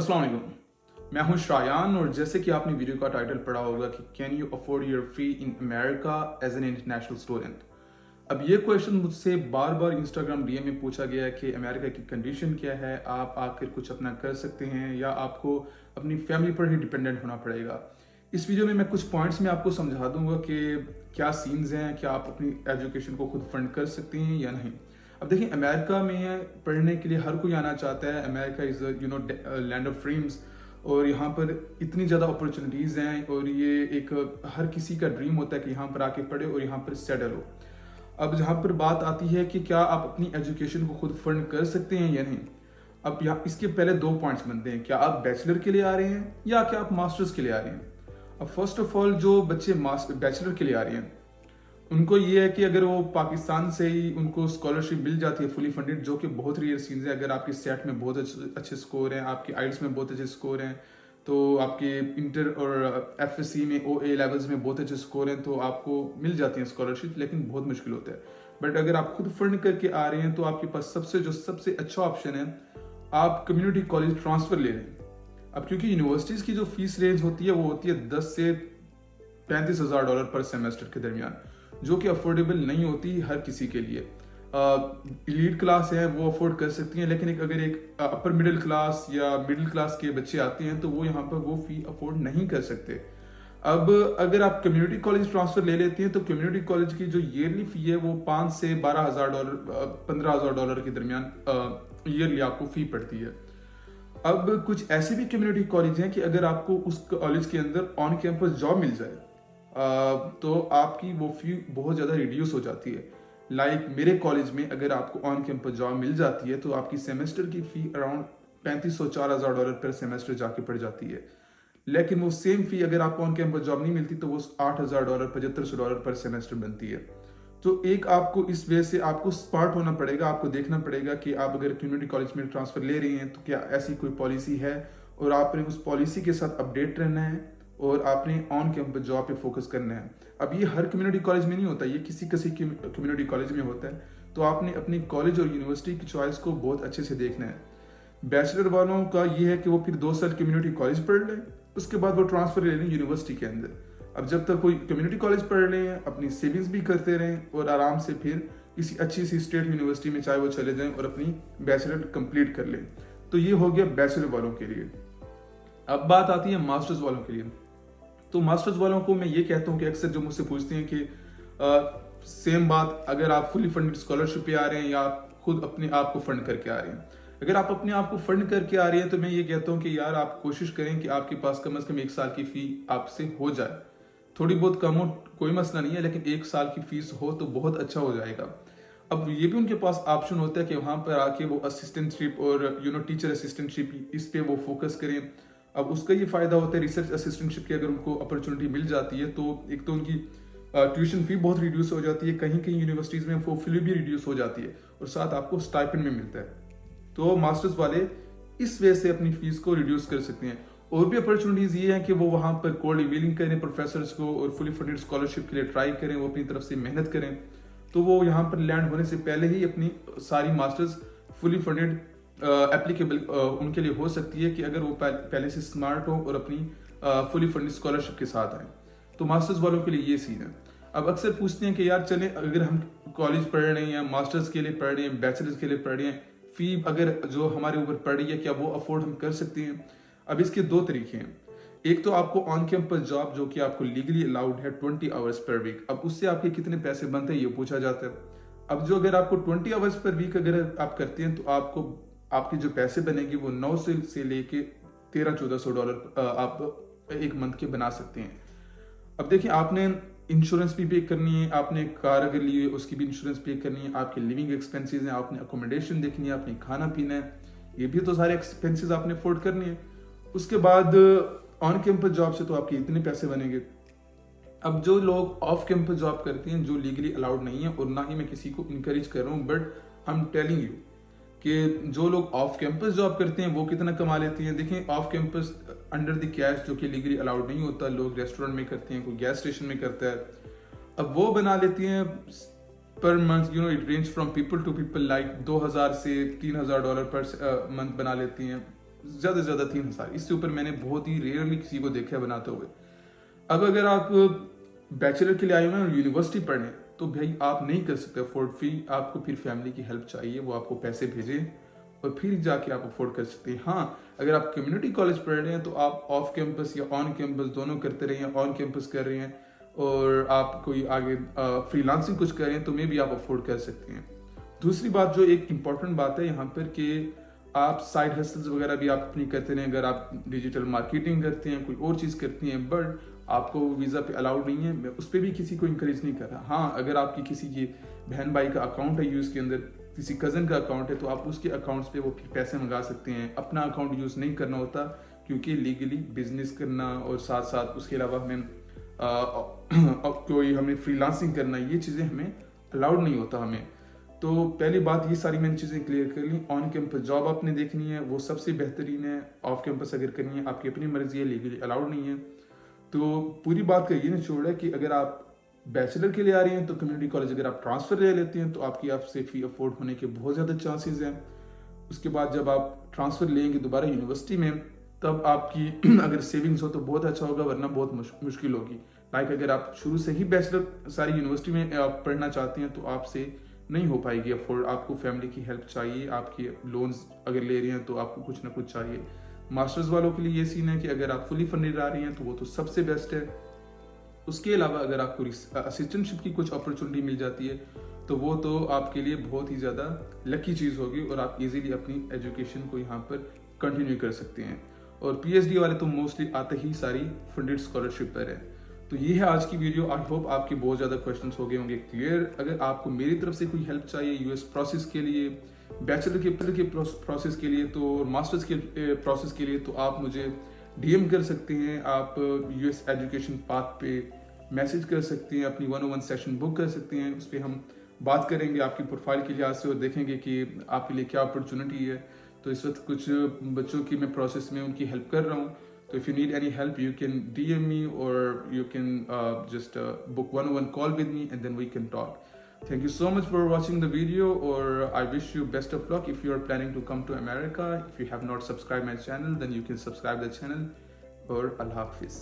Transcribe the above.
अस्सलाम वालेकुम। मैं हूं शायान और जैसे कि आपने वीडियो का टाइटल पढ़ा होगा कि can you afford your fee in America as an international student. अब ये क्वेश्चन मुझसे बार बार इंस्टाग्राम डीएम में पूछा गया है कि अमेरिका की कंडीशन क्या है, आप आकर कुछ अपना कर सकते हैं या आपको अपनी फैमिली पर ही डिपेंडेंट होना पड़ेगा। इस वीडियो में मैं कुछ पॉइंट्स में आपको समझा दूंगा कि क्या सीन्स हैं, क्या आप अपनी एजुकेशन को खुद फंड कर सकते हैं या नहीं। अब देखिए, अमेरिका में पढ़ने के लिए हर कोई आना चाहता है। America is land of dreams और यहाँ पर इतनी ज़्यादा अपॉर्चुनिटीज़ हैं और ये एक हर किसी का ड्रीम होता है कि यहाँ पर आके पढ़े और यहाँ पर सेटल हो। अब जहाँ पर बात आती है कि क्या आप अपनी एजुकेशन को खुद फंड कर सकते हैं या नहीं। अब यहाँ इसके पहले दो पॉइंट्स बनते हैं, क्या आप बैचलर के लिए आ रहे हैं या क्या आप मास्टर्स के लिए आ रहे हैं। अब फर्स्ट ऑफ ऑल जो बच्चे बैचलर के लिए आ रहे हैं उनको ये है कि अगर वो पाकिस्तान से ही उनको स्कॉलरशिप मिल जाती है फुली फंडेड, जो कि बहुत रेयर सीन्स है। अगर आपके सेट में बहुत अच्छे स्कोर हैं, आपके आइल्स में बहुत अच्छे स्कोर हैं, तो आपके इंटर और एफएससी में ओए लेवल्स में बहुत अच्छे स्कोर हैं, तो आपको मिल जाती है स्कॉलरशिप, लेकिन बहुत मुश्किल होता है। बट अगर आप खुद फंड करके आ रहे हैं तो आपके पास सबसे अच्छा ऑप्शन है, आप कम्युनिटी कॉलेज ट्रांसफर ले लें। अब क्योंकि यूनिवर्सिटीज़ की जो फीस रेंज होती है वो होती है 10 से $35,000 पर सेमेस्टर के दरमियान, जो कि अफोर्डेबल नहीं होती हर किसी के लिए। एलीट क्लास है वो अफोर्ड कर सकती हैं, लेकिन अगर एक अपर मिडिल क्लास या मिडिल क्लास के बच्चे आते हैं तो वो यहाँ पर वो फी अफोर्ड नहीं कर सकते। अब अगर आप कम्युनिटी कॉलेज ट्रांसफर ले लेते हैं तो कम्युनिटी कॉलेज की जो ईयरली फी है वो $5,000 से $12,000 $15,000 के दरमियान ईयरली आपको फी पड़ती है। अब कुछ ऐसे भी कम्युनिटी कॉलेज हैं कि अगर आपको उस कॉलेज के अंदर ऑन कैंपस जॉब मिल जाए तो आपकी वो फी बहुत ज़्यादा रिड्यूस हो जाती है। लाइक मेरे कॉलेज में अगर आपको ऑन कैंपस जॉब मिल जाती है तो आपकी सेमेस्टर की फ़ी अराउंड $3500-4000 पर सेमेस्टर जाके पड़ जाती है। लेकिन वो सेम फी अगर आपको ऑन कैंपस जॉब नहीं मिलती तो वो $8000 $7500 पर सेमेस्टर बनती है। तो एक आपको इस वजह से आपको स्मार्ट होना पड़ेगा, आपको देखना पड़ेगा कि आप अगर कम्युनिटी कॉलेज में ट्रांसफ़र ले रही हैं तो क्या ऐसी कोई पॉलिसी है और आपने उस पॉलिसी के साथ अपडेट रहना है और आपने ऑन कैंपस जॉब पे फोकस करना है। अब ये हर कम्युनिटी कॉलेज में नहीं होता, ये किसी कम्युनिटी कॉलेज में होता है। तो आपने अपनी कॉलेज और यूनिवर्सिटी की चॉइस को बहुत अच्छे से देखना है। बैचलर वालों का ये है कि वो फिर 2 साल कम्युनिटी कॉलेज पढ़ लें, उसके बाद वो ट्रांसफर ले लें यूनिवर्सिटी के अंदर। अब जब तक कोई कम्युनिटी कॉलेज पढ़ रहे हैं अपनी सेविंग्स भी करते रहें और आराम से फिर किसी अच्छी सी स्टेट यूनिवर्सिटी में चाहे वो चले जाएं और अपनी बैचलर कंप्लीट कर लें। तो ये हो गया बैचलर वालों के लिए। अब बात आती है मास्टर्स वालों के लिए। तो मास्टर्स वालों को मैं ये कहता हूँ कि अक्सर जो मुझसे पूछते हैं कि सेम बात, अगर आप फुली फंडेड स्कॉलरशिप पे आ रहे हैं या आप खुद अपने आप को फंड करके आ रहे हैं। अगर आप अपने आप को फंड करके आ रहे हैं तो मैं ये कहता हूँ कि यार आप कोशिश करें कि आपके पास कम से कम 1 साल की फी आपसे हो जाए। थोड़ी बहुत कम हो कोई मसला नहीं है, लेकिन 1 साल की फीस हो तो बहुत अच्छा हो जाएगा। अब ये भी उनके पास ऑप्शन होता है कि वहाँ पर आके वो असिस्टेंटशिप और टीचर असिस्टेंटशिप इस पे वो फोकस करें। अब उसका ये फ़ायदा होता है रिसर्च असिस्टेंटशिप की अगर उनको अपॉर्चुनिटी मिल जाती है तो एक तो उनकी ट्यूशन फी बहुत रिड्यूस हो जाती है, कहीं कहीं यूनिवर्सिटीज़ में वो फी भी रिड्यूस हो जाती है और साथ आपको स्टाइपेंड में मिलता है। तो मास्टर्स वाले इस वजह से अपनी फीस को रिड्यूस कर सकते हैं। और भी अपॉर्चुनिटीज़ ये हैं कि वो वहाँ पर कोल्ड ईमेलिंग करें प्रोफेसर्स को और फुली फंडेड स्कॉलरशिप के लिए ट्राई करें, वो अपनी तरफ से मेहनत करें। तो वो यहाँ पर लैंड होने से पहले ही अपनी सारी मास्टर्स फुली फंडेड एप्लीकेबल उनके लिए हो सकती है कि अगर वो पहले से स्मार्ट हो और अपनी फुली फंडेड स्कॉलरशिप के साथ आए। तो मास्टर्स वालों के लिए ये सीन है। अब अक्सर पूछते हैं कि यार चले अगर हम कॉलेज पढ़ रहे हैं, मास्टर्स के लिए पढ़ रहे हैं, बैचलर्स के लिए पढ़ रहे हैं, फी अगर जो हमारे ऊपर पड़ रही है क्या वो अफोर्ड हम कर सकते हैं। अब इसके 2 तरीके हैं। एक तो आपको ऑन कैंपस जॉब जो कि आपको लीगली अलाउड है 20 आवर्स पर वीक। अब उससे आपके कितने पैसे बनते हैं ये पूछा जाता है। अब जो अगर आपको 20 आवर्स पर वीक अगर आप करते हैं तो आपको आपके जो पैसे बनेंगे वो 9 से लेके $1300-1400 आप एक मंथ के बना सकते हैं। अब देखिए, आपने इंश्योरेंस भी पे करनी है, आपने कार अगर ली है उसकी भी इंश्योरेंस पे करनी है, आपके लिविंग एक्सपेंसेस हैं, आपने अकोमोडेशन देखनी है, आपने खाना पीना है, ये भी तो सारे एक्सपेंसेस आपने अफोर्ड करनी है। उसके बाद ऑन कैंपस जॉब से तो आपके इतने पैसे बनेंगे। अब जो लोग ऑफ कैंपस जॉब करते हैं जो लीगली अलाउड नहीं है, और ना ही मैं किसी को इनकरेज कर रहा हूँ, but I am telling you कि जो लोग ऑफ कैंपस जॉब करते हैं वो कितना कमा लेते हैं। देखें, off campus under the cash जो कि लीगली अलाउड नहीं होता, लोग रेस्टोरेंट में करते हैं, कोई गैस स्टेशन में करता है, अब वो बना लेती हैं per month, you know it range from people to people, like $2000 से $3000 पर मंथ बना लेती हैं। ज़्यादा से ज़्यादा 3,000, इससे ऊपर मैंने बहुत ही रेयरली किसी को देखा है बनाते हुए। अब अगर आप बैचलर के लिए आए हुए हैं और यूनिवर्सिटी पढ़ने, तो भाई आप नहीं कर सकते अफोर्ड फी, आपको फिर फैमिली की हेल्प चाहिए, वो आपको पैसे भेजे और फिर जाके आप अफोर्ड कर सकते हैं। हाँ, अगर आप कम्युनिटी कॉलेज पढ़ रहे हैं तो आप ऑफ कैंपस या ऑन कैंपस दोनों करते रहे हैं, ऑन कैंपस कर रहे हैं और आप कोई आगे फ्रीलांसिंग कुछ कर रहे हैं तो मे भी आप अफोर्ड कर सकते हैं। दूसरी बात जो एक इम्पॉर्टेंट बात है यहाँ पर कि आप साइड हसल्स वगैरह भी आप अपनी करते रहें। अगर आप डिजिटल मार्केटिंग करते हैं, कोई और चीज़ करती हैं, बट आपको वीज़ा पे अलाउड नहीं है, मैं उस पर भी किसी को इंकरेज नहीं कर रहा। हाँ, अगर आपकी किसी की बहन भाई का अकाउंट है यूज़ के अंदर, किसी कज़न का अकाउंट है, तो आप उसके अकाउंट्स पे वो पैसे मंगा सकते हैं। अपना अकाउंट यूज़ नहीं करना होता क्योंकि लीगली बिजनेस करना और साथ साथ उसके अलावा हमें कोई हमें फ्रीलांसिंग करना, ये चीज़ें हमें अलाउड नहीं होता हमें। तो पहली बात ये सारी मैंने चीज़ें क्लियर कर ली। ऑन कैंपस जॉब आपने देखनी है, वो सबसे बेहतरीन है। ऑफ कैंपस अगर करनी है, आपकी अपनी मर्जी है, लीगली अलाउड नहीं है। तो पूरी बात का ये निचोड़ है कि अगर आप बैचलर के लिए आ रही हैं तो कम्युनिटी कॉलेज अगर आप ट्रांसफ़र ले लेते हैं तो आपकी आपसे फ़ी अफोर्ड होने के बहुत ज़्यादा चांसेस हैं। उसके बाद जब आप ट्रांसफ़र लेंगे दोबारा यूनिवर्सिटी में, तब आपकी अगर सेविंग्स हो तो बहुत अच्छा होगा, वरना बहुत मुश्किल होगी। लाइक अगर आप शुरू से ही बैचलर सारी यूनिवर्सिटी में आप पढ़ना चाहते हैं तो आपसे नहीं हो पाएगी अफोर्ड। आपको फैमिली की हेल्प चाहिए, आपकी लोन्स अगर ले रही हैं तो आपको कुछ ना कुछ चाहिए। मास्टर्स वालों के लिए ये सीन है कि अगर आप फुली फंडेड आ रही हैं तो वो तो सबसे बेस्ट है। उसके अलावा अगर आपको असिस्टेंटशिप की कुछ अपॉर्चुनिटी मिल जाती है तो वो तो आपके लिए बहुत ही ज़्यादा लकी चीज़ होगी और आप इजीली अपनी एजुकेशन को यहाँ पर कंटिन्यू कर सकते हैं। और पीएचडी वाले तो मोस्टली आते ही सारी फंडेड स्कॉलरशिप पर है। तो ये है आज की वीडियो। आई होप आपके बहुत ज़्यादा क्वेश्चंस हो गए होंगे क्लियर। अगर आपको मेरी तरफ से कोई हेल्प चाहिए यूएस प्रोसेस के लिए, बैचलर के प्रोसेस के लिए, तो मास्टर्स के प्रोसेस के लिए, तो आप मुझे डीएम कर सकते हैं। आप यूएस एजुकेशन पाथ पे मैसेज कर सकते हैं, अपनी 101 सेशन बुक कर सकते हैं। उस पर हम बात करेंगे आपकी प्रोफाइल के लिहाज से और देखेंगे कि आपके लिए क्या अपॉर्चुनिटी है। तो इस वक्त कुछ बच्चों की मैं प्रोसेस में उनकी हेल्प कर रहा हूँ। तो if you need any help you can DM me or you can just book 101 call with me and then we can talk. Thank you so much for watching the video, or I wish you best of luck if you are planning to come to America. If you have not subscribed my channel, then you can subscribe the channel. Or Allah Hafiz.